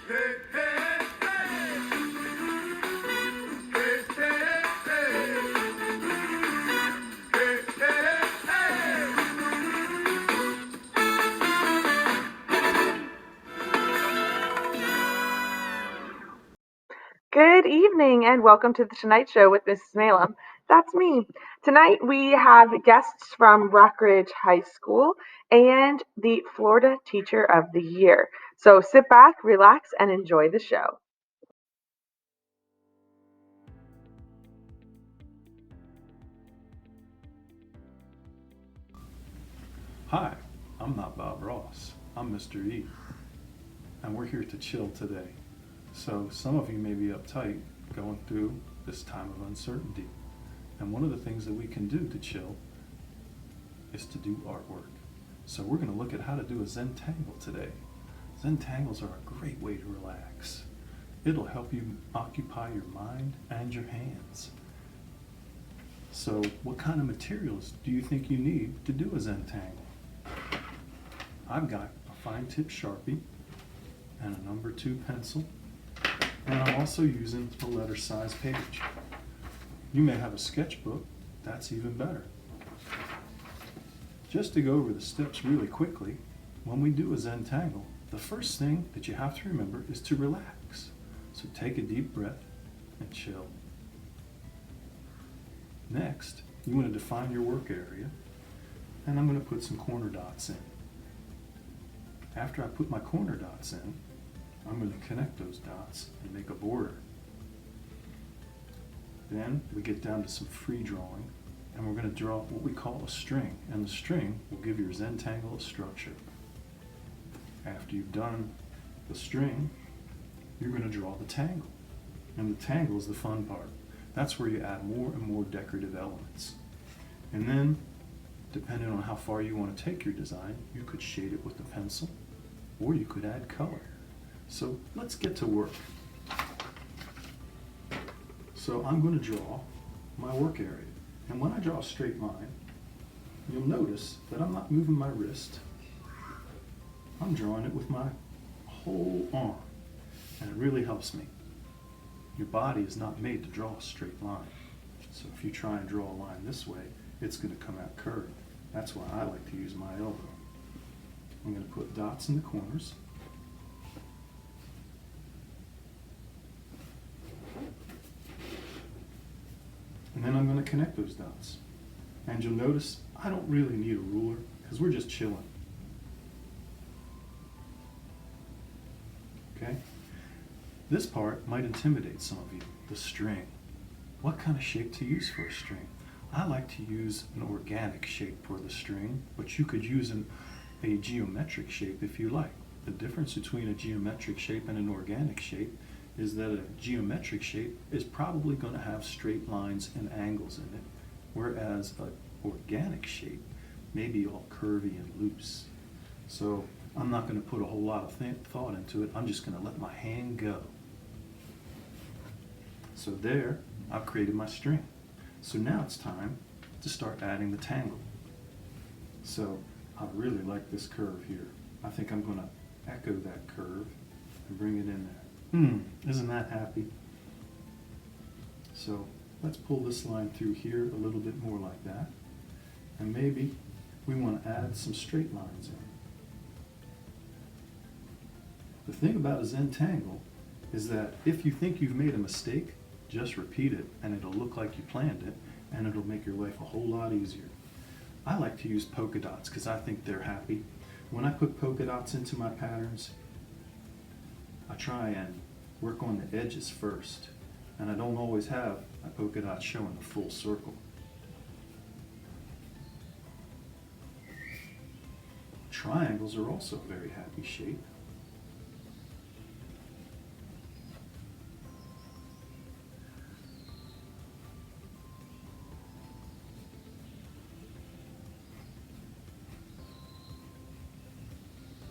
Good evening and welcome to the Tonight Show with Mrs. Malam. That's me. Tonight we have guests from Rockridge High School and the Florida Teacher of the Year. So sit back, relax, and enjoy the show. Hi, I'm not Bob Ross. I'm Mr. E. And we're here to chill today. So some of you may be uptight going through this time of uncertainty. And one of the things that we can do to chill is to do artwork. So we're going to look at how to do a zentangle today. Zentangles are a great way to relax. It'll help you occupy your mind and your hands. So what kind of materials do you think you need to do a zentangle? I've got a fine tip Sharpie and a number 2 pencil, and I'm also using a letter size page. You may have a sketchbook, that's even better. Just to go over the steps really quickly, when we do a zentangle, the first thing that you have to remember is to relax. So take a deep breath and chill. Next, you want to define your work area, and I'm going to put some corner dots in. After I put my corner dots in, I'm going to connect those dots and make a border. Then we get down to some free drawing, and we're going to draw what we call a string, and the string will give your zentangle a structure. After you've done the string, you're going to draw the tangle, and the tangle is the fun part. That's where you add more and more decorative elements. And then, depending on how far you want to take your design, you could shade it with a pencil, or you could add color. So let's get to work. So I'm going to draw my work area. And when I draw a straight line, you'll notice that I'm not moving my wrist. I'm drawing it with my whole arm, and it really helps me. Your body is not made to draw a straight line. So if you try and draw a line this way, it's going to come out curved. That's why I like to use my elbow. I'm going to put dots in the corners. And then I'm going to connect those dots. And you'll notice I don't really need a ruler because we're just chilling. Okay? This part might intimidate some of you, the string. What kind of shape to use for a string? I like to use an organic shape for the string, but you could use a geometric shape if you like. The difference between a geometric shape and an organic shape is that a geometric shape is probably going to have straight lines and angles in it, whereas an organic shape may be all curvy and loose. So I'm not going to put a whole lot of thought into it. I'm just going to let my hand go. So there, I've created my string. So now it's time to start adding the tangle. So I really like this curve here. I think I'm going to echo that curve and bring it in there. Isn't that happy? So let's pull this line through here a little bit more like that. And maybe we want to add some straight lines in. The thing about a zentangle is that if you think you've made a mistake, just repeat it and it'll look like you planned it, and it'll make your life a whole lot easier. I like to use polka dots because I think they're happy. When I put polka dots into my patterns, I try and work on the edges first, and I don't always have my polka dots showing the full circle. Triangles are also a very happy shape.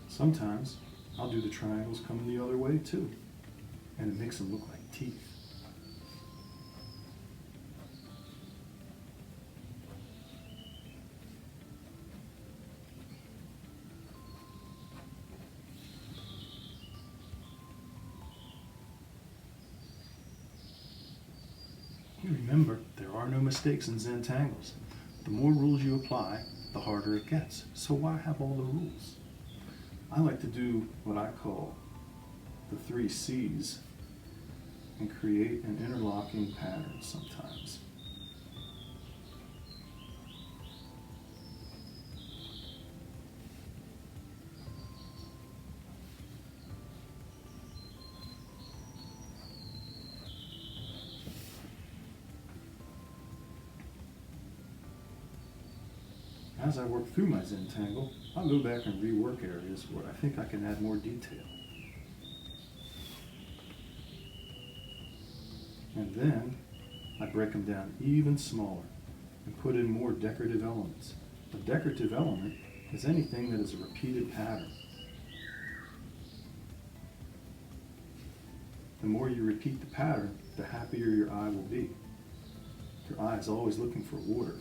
Sometimes I'll do the triangles coming the other way too, and it makes them look like teeth. remember, there are no mistakes in zentangles. The more rules you apply, the harder it gets. So why have all the rules? I like to do what I call the 3 C's and create an interlocking pattern sometimes. As I work through my zentangle, I'll go back and rework areas where I think I can add more detail. And then I break them down even smaller and put in more decorative elements. A decorative element is anything that is a repeated pattern. The more you repeat the pattern, the happier your eye will be. Your eye is always looking for order.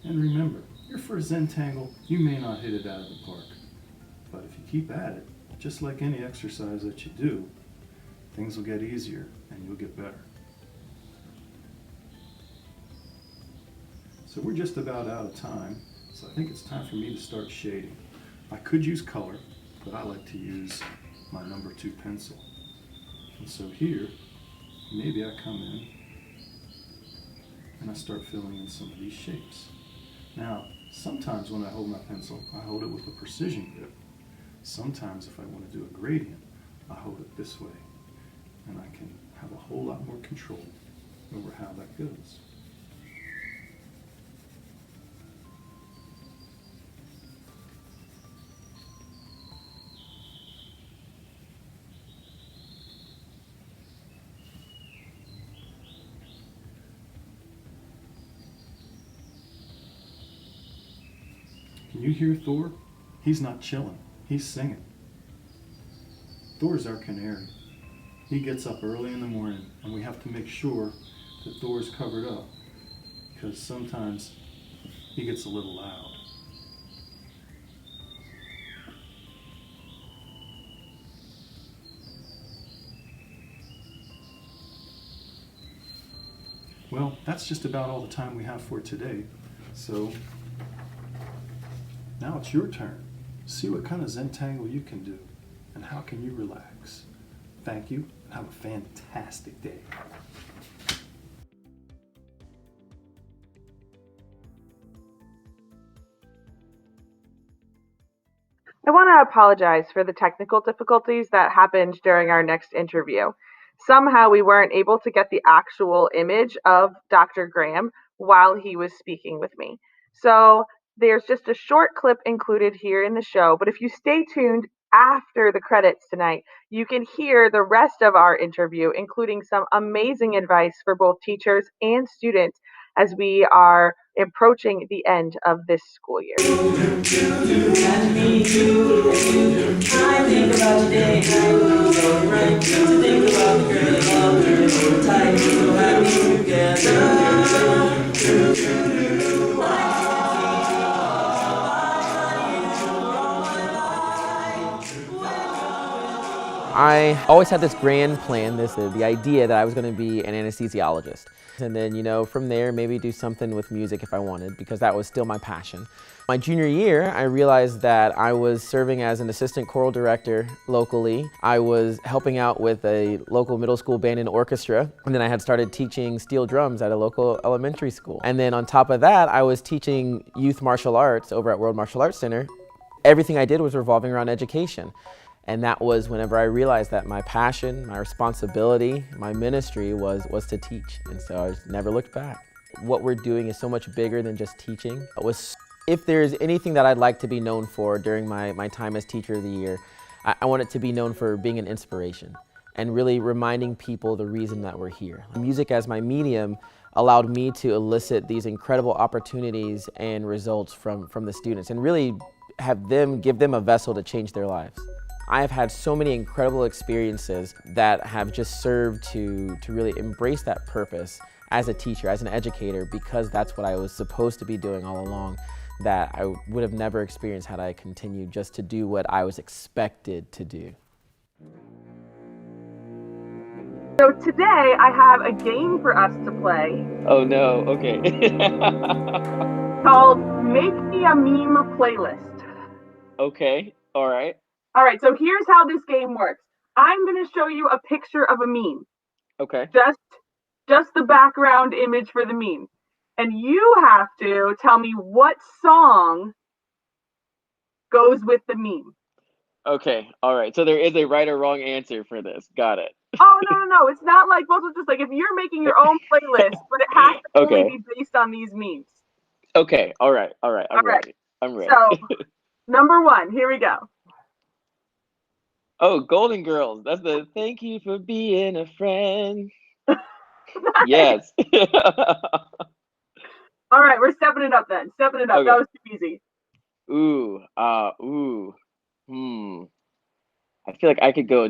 And remember, your first zentangle, you may not hit it out of the park. But if you keep at it, just like any exercise that you do, things will get easier and you'll get better. So we're just about out of time, so I think it's time for me to start shading. I could use color, but I like to use my number 2 pencil. And so here, maybe I come in and I start filling in some of these shapes. Now, sometimes when I hold my pencil, I hold it with a precision grip. Sometimes if I want to do a gradient, I hold it this way, and I can have a whole lot more control over how that goes. Can you hear Thor? He's not chilling, he's singing. Thor's our canary. He gets up early in the morning and we have to make sure that Thor's covered up because sometimes he gets a little loud. Well, that's just about all the time we have for today. So now it's your turn. See what kind of zentangle you can do and how can you relax. Thank you and have a fantastic day. I want to apologize for the technical difficulties that happened during our next interview. Somehow we weren't able to get the actual image of Dr. Graham while he was speaking with me. So there's just a short clip included here in the show, but if you stay tuned after the credits tonight, you can hear the rest of our interview, including some amazing advice for both teachers and students as we are approaching the end of this school year. I always had this grand plan, the idea that I was going to be an anesthesiologist. And then, from there, maybe do something with music if I wanted, because that was still my passion. My junior year, I realized that I was serving as an assistant choral director locally. I was helping out with a local middle school band and orchestra. And then I had started teaching steel drums at a local elementary school. And then on top of that, I was teaching youth martial arts over at World Martial Arts Center. Everything I did was revolving around education. And that was whenever I realized that my passion, my responsibility, my ministry was to teach. And so I just never looked back. What we're doing is so much bigger than just teaching. If there's anything that I'd like to be known for during my time as Teacher of the Year, I want it to be known for being an inspiration and really reminding people the reason that we're here. Music as my medium allowed me to elicit these incredible opportunities and results from the students and really give them a vessel to change their lives. I have had so many incredible experiences that have just served to really embrace that purpose as a teacher, as an educator, because that's what I was supposed to be doing all along, that I would have never experienced had I continued just to do what I was expected to do. So today I have a game for us to play. Oh no, okay. Called Make Me a Meme Playlist. Okay, all right. All right, so here's how this game works. I'm going to show you a picture of a meme. Okay. Just the background image for the meme. And you have to tell me what song goes with the meme. Okay, all right. So there is a right or wrong answer for this. Got it. Oh, no. It's not like, well, it's just like if you're making your own playlist, but it has to only Okay. be based on these memes. Okay, all right. I'm right. ready. I'm ready. So, number 1, here we go. Oh, Golden Girls. That's the thank you for being a friend. Nice. Yes. All right, we're stepping it up then. Stepping it up. Okay. That was too easy. Ooh. I feel like I could go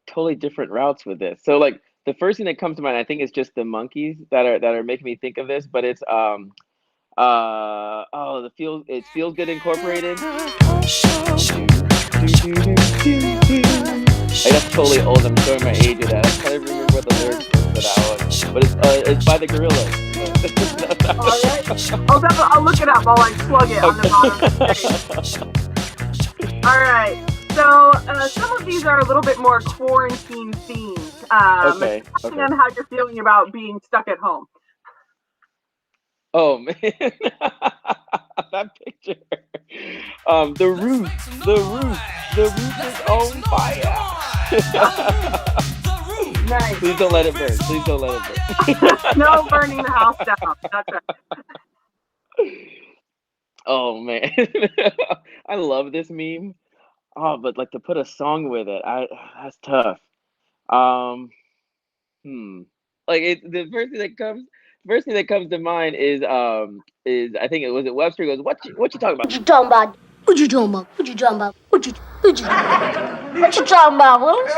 totally different routes with this. So like the first thing that comes to mind, I think, is just the monkeys that are making me think of this, but it's it feels good incorporated. Like, that's totally old. I'm showing my age with that. I can't even remember what the lyrics were for that one, but it's by the Gorillas. All right, I'll look it up. I'll like plug it on the bottom of the page. All right. So some of these are a little bit more quarantine themed, depending on how you're feeling about being stuck at home. Oh man, that picture. The roof is on fire. Nice. Please don't let it burn. Please don't let it burn. No burning the house down. That's right. Oh man, I love this meme. Oh, but like to put a song with it, that's tough. Like the first thing that comes to mind is I think it Webster goes, what you talking about? What you talking about? What you talking about? What you talking about? What you talking about, Willis?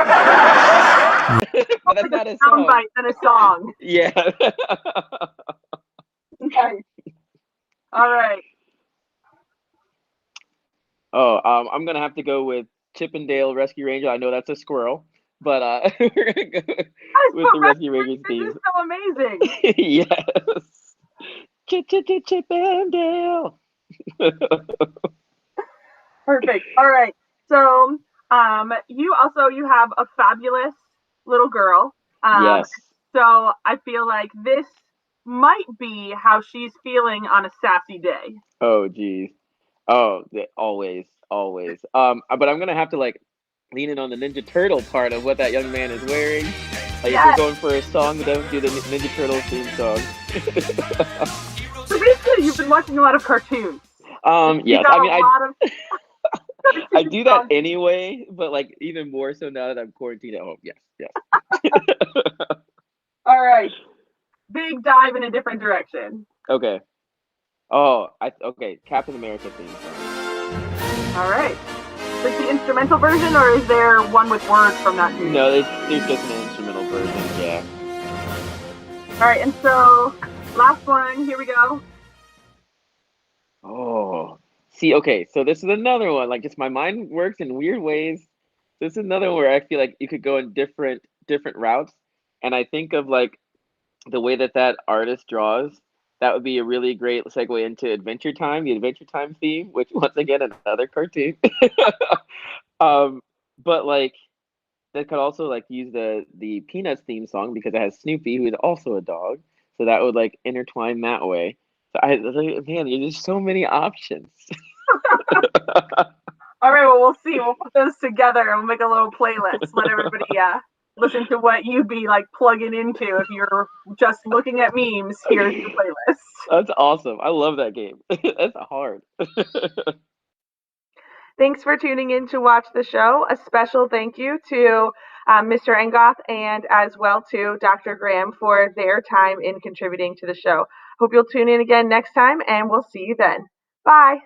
But that's not a Sound song. bite than a song. Yeah. Nice. All right. Oh, I'm gonna have to go with Chippendale Rescue Ranger. I know that's a squirrel, but we're gonna go with the Rescue Rangers This theme. is so amazing. Yes. Chippendale. Perfect. All right. So, you have a fabulous little girl. Yes. So I feel like this might be how she's feeling on a sassy day. Oh, geez. Oh, always. But I'm gonna have to like lean in on the Ninja Turtle part of what that young man is wearing. Like if we're going for a song, then do the Ninja Turtle theme song. So basically, you've been watching a lot of cartoons. Yes. I mean, I do that songs. anyway, but like even more so now that I'm quarantined at home. Yes. All right. Big dive in a different direction. Okay. Oh, okay. Captain America theme song. All right. Like the instrumental version, or is there one with words from that movie? No, there's just an instrumental version. Yeah. All right, and so last one. Here we go. Oh, see, okay. So this is another one. Like, just my mind works in weird ways. This is another one where I feel like you could go in different routes, and I think of like the way that artist draws. That would be a really great segue into Adventure Time, the Adventure Time theme, which once again another cartoon. But like that could also like use the Peanuts theme song because it has Snoopy, who is also a dog. So that would like intertwine that way. So man, there's just so many options. All right, well, we'll see. We'll put those together and we'll make a little playlist. Let everybody listen to what you'd be like plugging into if you're just looking at memes. Here's the playlist. That's awesome. I love that game. That's hard. Thanks for tuning in to watch the show. A special thank you to Mr. Engnoth and as well to Dr. Graham for their time in contributing to the show. Hope you'll tune in again next time, and we'll see you then. Bye.